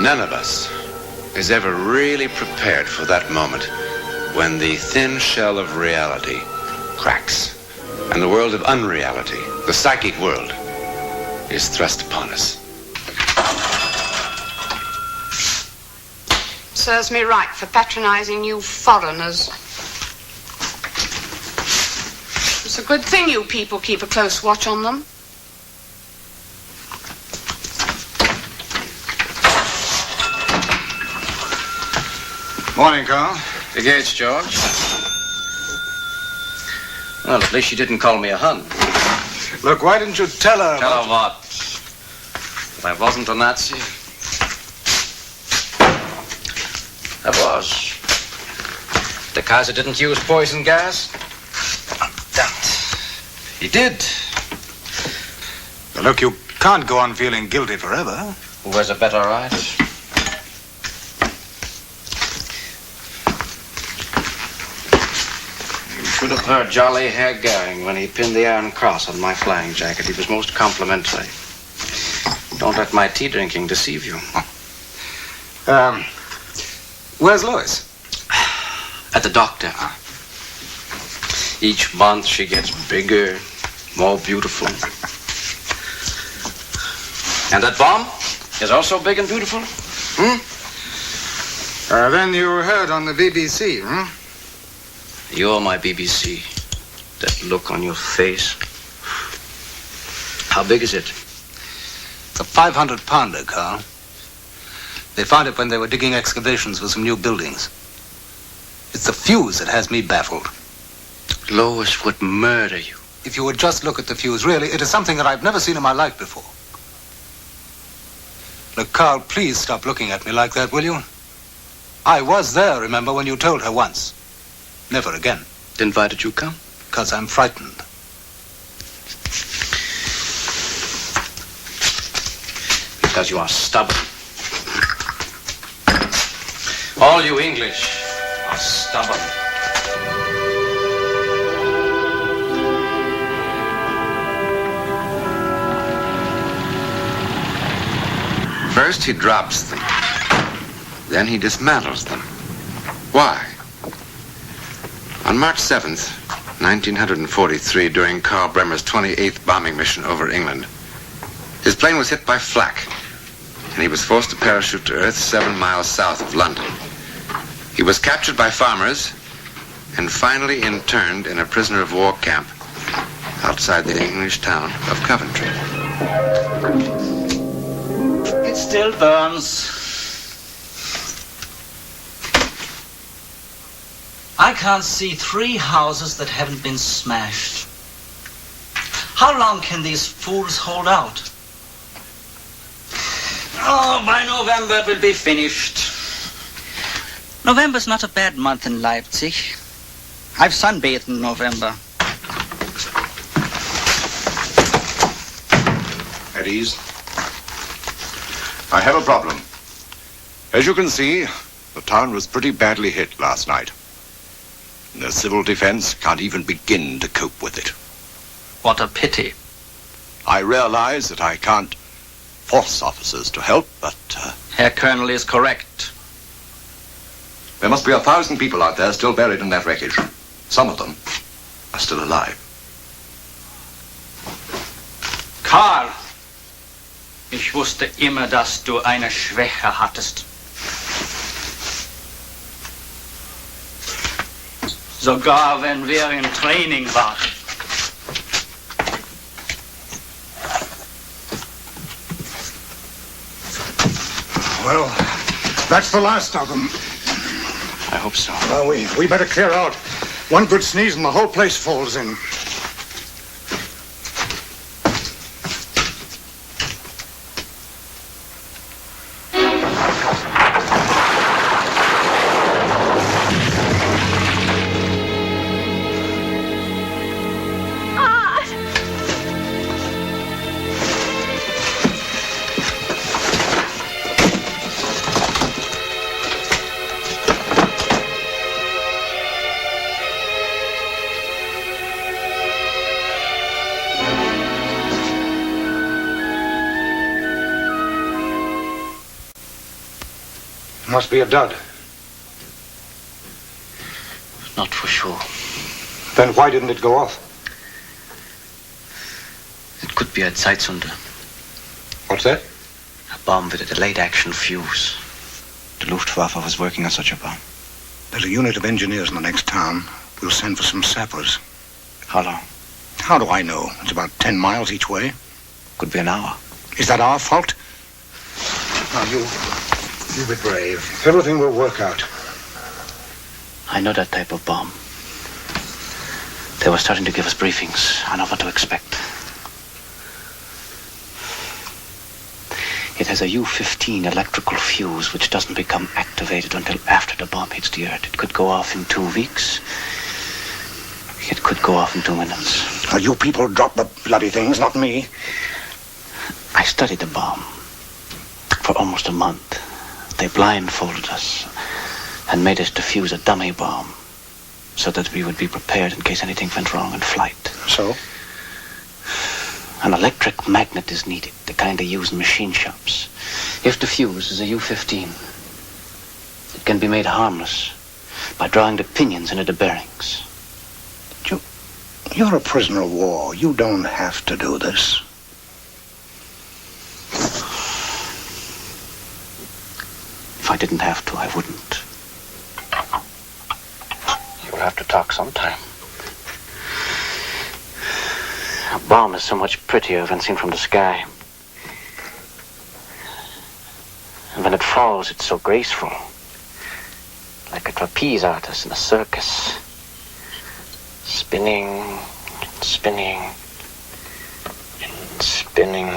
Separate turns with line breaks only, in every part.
None of us is ever really prepared for that moment when the thin shell of reality cracks and the world of unreality, the psychic world, is thrust upon us.
Serves me right for patronizing you foreigners. It's a good thing you people keep a close watch on them.
Morning, Carl.
The gates, George. Well, at least she didn't call me a Hun.
Look, why didn't you tell her?
Tell her what? That I wasn't a Nazi? I was. The Kaiser didn't use poison gas? That. He did.
Well, look, you can't go on feeling guilty forever.
Who has a better right? You should have heard Jolly Herr Goering when he pinned the Iron Cross on my flying jacket. He was most complimentary. Don't let my tea drinking deceive you.
Where's Lois?
At the doctor. Each month she gets bigger, more beautiful. And that bomb is also big and beautiful.
Then you heard on the BBC,
You're my BBC. That look on your face. How big is it?
It's a 500-pounder, Carl. They found it when they were digging excavations for some new buildings. It's the fuse that has me baffled.
Lois would murder you.
If you would just look at the fuse, really, it is something that I've never seen in my life before. Look, Carl, please stop looking at me like that, will you? I was there, remember, when you told her once. Never again.
Then why did you come?
Because I'm frightened.
Because you are stubborn. All you English are stubborn.
First he drops them. Then he dismantles them. Why? On March 7th, 1943, during Carl Bremer's 28th bombing mission over England, his plane was hit by flak, and he was forced to parachute to Earth 7 miles south of London. He was captured by farmers and finally interned in a prisoner of war camp outside the English town of Coventry.
It still burns. I can't see 3 houses that haven't been smashed. How long can these fools hold out? Oh, by November it will be finished. November's not a bad month in Leipzig. I've sunbathed in November.
At ease. I have a problem. As you can see, the town was pretty badly hit last night. And the civil defense can't even begin to cope with it.
What a pity.
I realize that I can't force officers to help, but...
Herr Colonel is correct.
There must be 1,000 people out there still buried in that wreckage. Some of them are still alive.
Karl, ich wusste immer, dass du eine Schwäche hattest. Sogar wenn wir im Training waren.
Well, that's the last of them.
I hope so.
Well, we better clear out. One good sneeze and the whole place falls in.
Must be a dud.
Not for sure.
Then why didn't it go off?
It could be a Zeitzünder.
What's that?
A bomb with a delayed action fuse. The Luftwaffe was working on such a bomb.
There's a unit of engineers in the next town. We'll send for some sappers.
How long?
How do I know? It's about 10 miles each way.
Could be an hour.
Is that our fault? Now, you be brave. Everything will work out.
I know that type of bomb. They were starting to give us briefings. I know what to expect. It has a U-15 electrical fuse which doesn't become activated until after the bomb hits the earth. It could go off in 2 weeks. It could go off in 2 minutes.
You people drop the bloody things, not me.
I studied the bomb for almost a month. They blindfolded us and made us defuse a dummy bomb so that we would be prepared in case anything went wrong in flight.
So?
An electric magnet is needed, the kind they use in machine shops. If the fuse is a U-15, it can be made harmless by drawing the pinions into the bearings.
You're a prisoner of war. You don't have to do this.
If I didn't have to, I wouldn't. You'll have to talk sometime. A bomb is so much prettier when seen from the sky. And when it falls, it's so graceful. Like a trapeze artist in a circus. Spinning, and spinning, and spinning.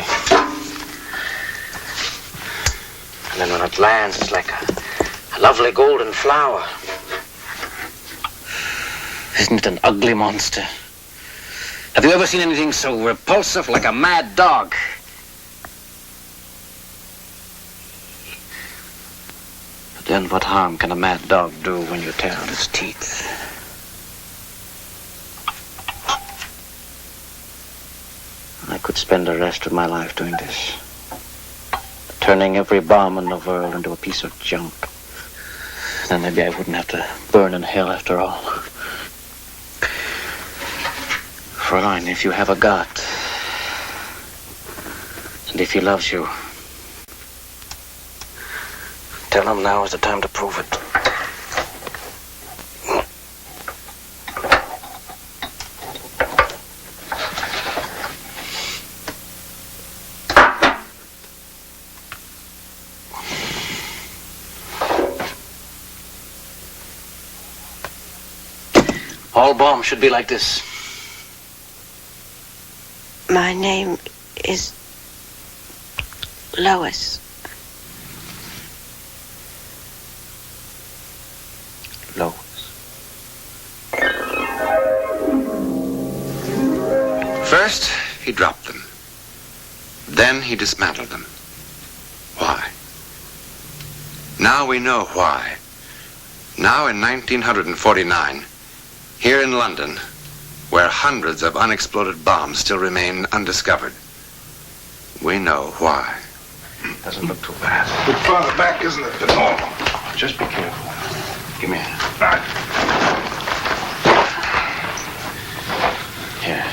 And then when it lands, it's like a lovely golden flower. Isn't it an ugly monster? Have you ever seen anything so repulsive, like a mad dog? But then what harm can a mad dog do when you tear out its teeth? I could spend the rest of my life doing this. Turning every bomb in the world into a piece of junk. Then maybe I wouldn't have to burn in hell after all. Fräulein, if you have a God, and if he loves you, tell him now is the time to prove it. All bombs should be like this.
My name is Lois.
Lois.
First, he dropped them. Then he dismantled them. Why? Now we know why. Now in 1949, here in London, where hundreds of unexploded bombs still remain undiscovered, we know why.
Doesn't look too bad.
A bit farther back, isn't it, than normal?
Just be careful. Give me a hand. Here.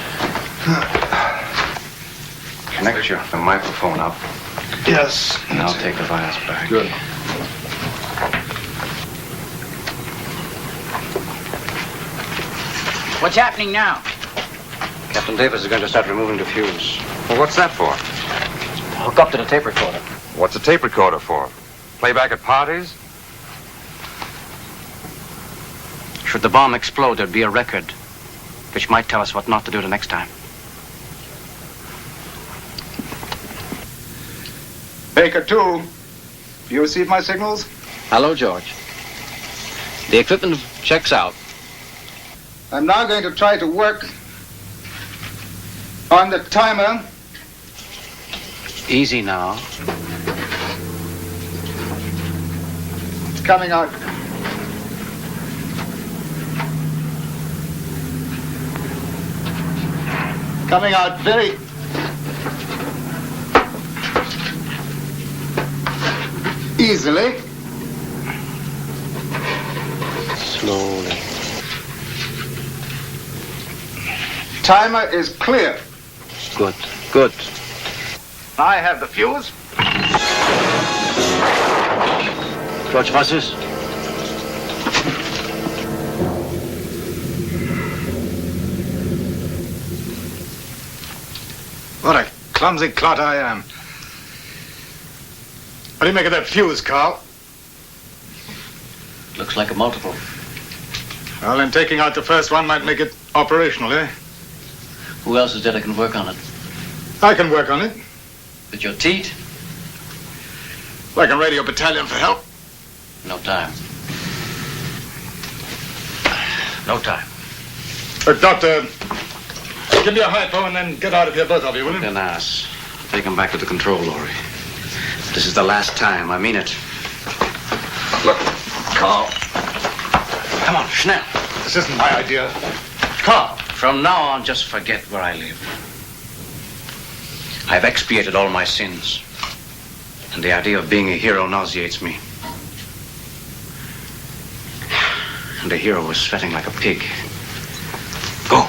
Connect the microphone up.
Yes.
And I'll take the vials back.
Good.
What's happening now?
Captain Davis is going to start removing the fuse.
Well, what's that for?
Hook up to the tape recorder.
What's a tape recorder for? Play back at parties?
Should the bomb explode, there'd be a record, which might tell us what not to do the next time.
Baker 2, do you receive my signals?
Hello, George. The equipment checks out.
I'm now going to try to work on the timer.
Easy now.
It's coming out. Coming out very easily.
Slowly.
Timer is clear.
Good, good.
I have the fuse.
George, was ist?
What a clumsy clot I am. What do you make of that fuse, Carl?
Looks like a multiple.
Well, then taking out the first one might make it operational, eh?
Who else is there that can work on it?
I can work on it.
With your teeth?
Like a radio battalion for help.
No time. No time.
But, Doctor, give me a hypo and then get out of here, both of you, will you?
Then ass. Take him back to the control lorry. This is the last time. I mean it.
Look, Carl.
Come on, schnell.
This isn't my idea. Carl.
From now on, just forget where I live. I've expiated all my sins. And the idea of being a hero nauseates me. And the hero was sweating like a pig. Go.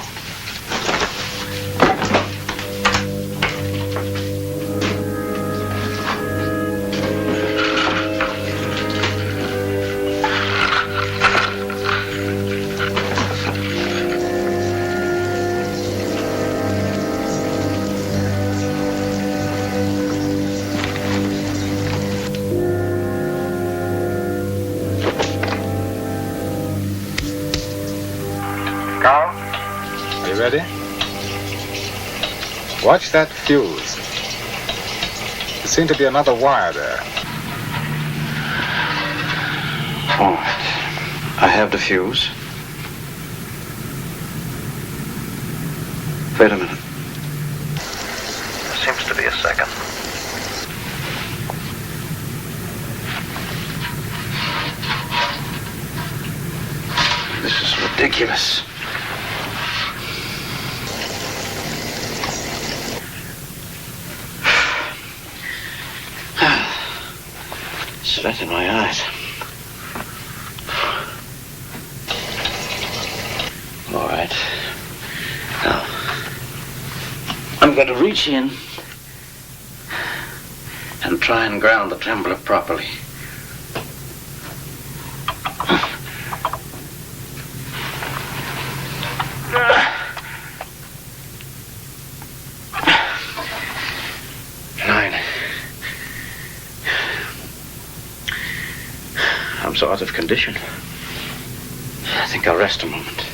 Carl?
Are you ready? Watch that fuse. There seemed to be another wire there.
All right. I have the fuse. Wait a minute. There seems to be a second. This is ridiculous. Sweat in my eyes. All right. Now, I'm going to reach in and try and ground the trembler properly. I'm so out of condition. I think I'll rest a moment.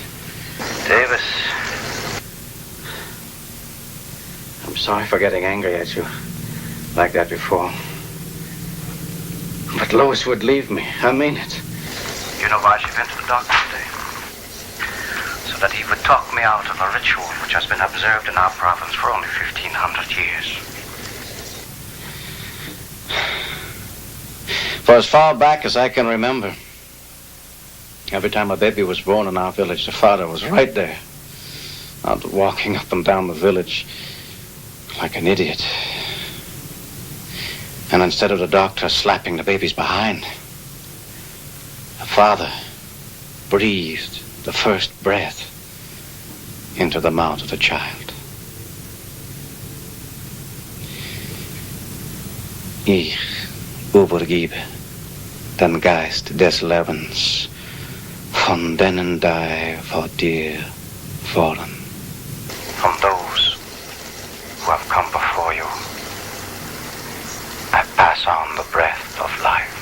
Davis. I'm sorry for getting angry at you like that before. But Lois would leave me. I mean it.
You know why she went to the doctor today? So that he would talk me out of a ritual which has been observed in our province for only 1,500 years.
For as far back as I can remember, every time a baby was born in our village, the father was right there, out walking up and down the village like an idiot. And instead of the doctor slapping the baby's behind, the father breathed the first breath into the mouth of the child. Ich übergebe den Geist des Lebens von denen die vor dir fallen.
From those who have come before you, I pass on the breath of life.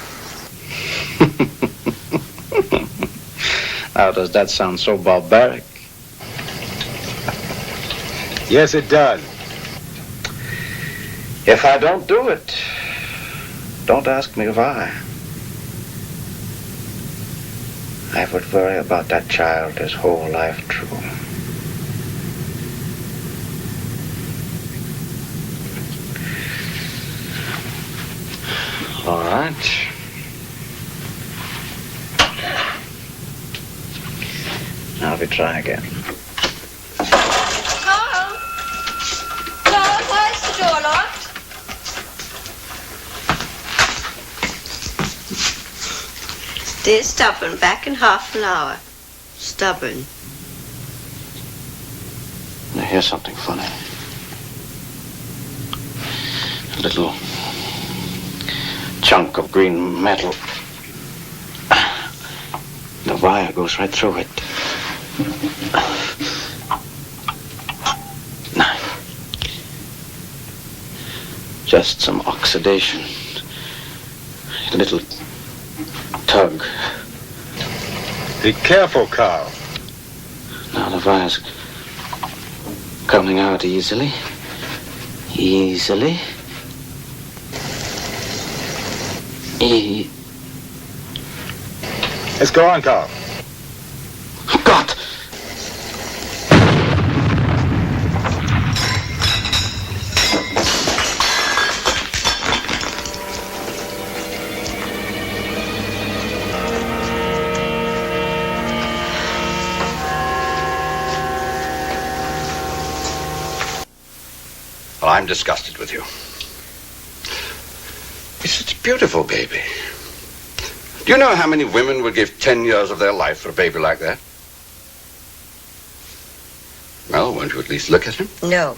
How does that sound so barbaric?
Yes, it does.
If I don't do it, don't ask me why. I would worry about that child his whole life through. All right. Now we try again.
Carl! Carl, why is the door locked?
Dear stubborn, back in half an hour. Stubborn.
Now, here's something funny. A little chunk of green metal. The wire goes right through it. Just some oxidation. A little tug.
Be careful, Carl.
Now the wire's coming out easily. Easily.
Let's go on, Carl.
Oh, God!
Well, I'm disgusted with you. You're such a beautiful baby. Do you know how many women would give 10 years of their life for a baby like that? Well, won't you at least look at him?
No.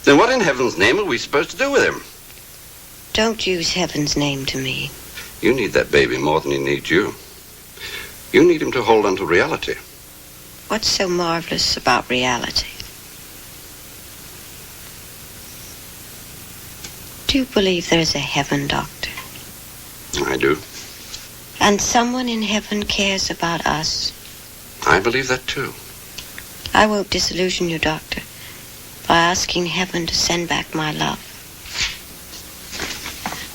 Then what in heaven's name are we supposed to do with him?
Don't use heaven's name to me.
You need that baby more than he needs you. You need him to hold on to reality.
What's so marvelous about reality? Do you believe there is a heaven, Doctor?
I do.
And someone in heaven cares about us?
I believe that too.
I won't disillusion you, Doctor, by asking heaven to send back my love.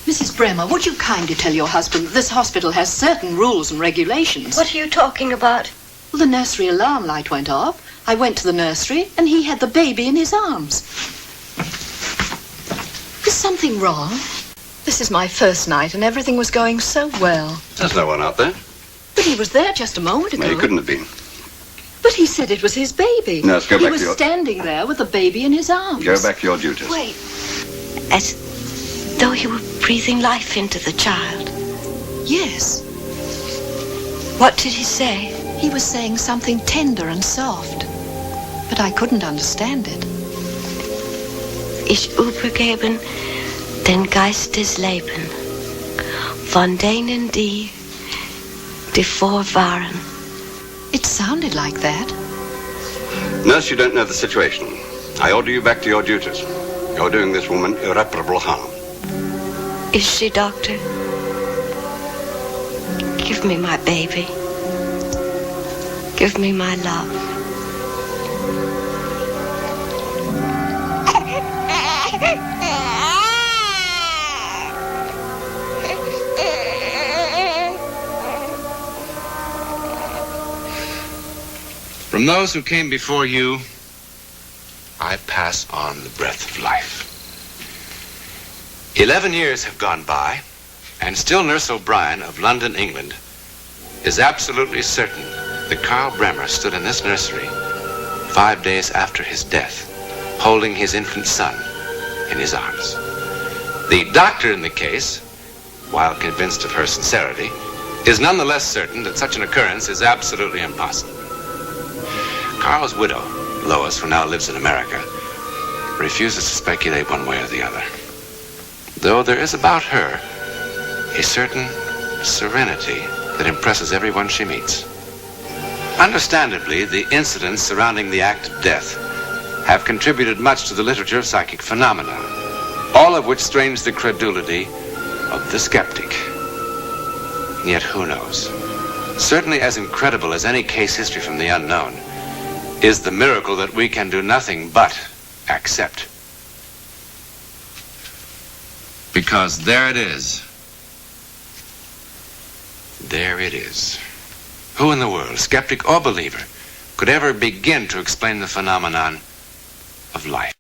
Mrs. Bremer, would you kindly tell your husband that this hospital has certain rules and regulations?
What are you talking about?
Well, the nursery alarm light went off. I went to the nursery, and he had the baby in his arms. Is something wrong? This is my first night, and everything was going so well.
There's no one out there.
But he was there just a moment ago.
No, he couldn't have been.
But he said it was his baby.
Nurse, go back to
He
your...
was standing there with the baby in his arms.
Go back to your duties.
Wait. As though you were breathing life into the child.
Yes.
What did he say?
He was saying something tender and soft. But I couldn't understand it.
Ich übergeben den Geist des Lebens, von denen die vor waren.
It sounded like that.
Nurse, you don't know the situation. I order you back to your duties. You're doing this woman irreparable harm.
Is she, Doctor? Give me my baby. Give me my love.
From those who came before you, I pass on the breath of life. 11 years have gone by, and still Nurse O'Brien of London, England, is absolutely certain that Carl Bremer stood in this nursery 5 days after his death, holding his infant son in his arms. The doctor in the case, while convinced of her sincerity, is nonetheless certain that such an occurrence is absolutely impossible. Carl's widow, Lois, who now lives in America, refuses to speculate one way or the other. Though there is about her a certain serenity that impresses everyone she meets. Understandably, the incidents surrounding the act of death have contributed much to the literature of psychic phenomena, all of which strains the credulity of the skeptic. Yet who knows? Certainly as incredible as any case history from the unknown is the miracle that we can do nothing but accept. Because there it is. There it is. Who in the world, skeptic or believer, could ever begin to explain the phenomenon of life?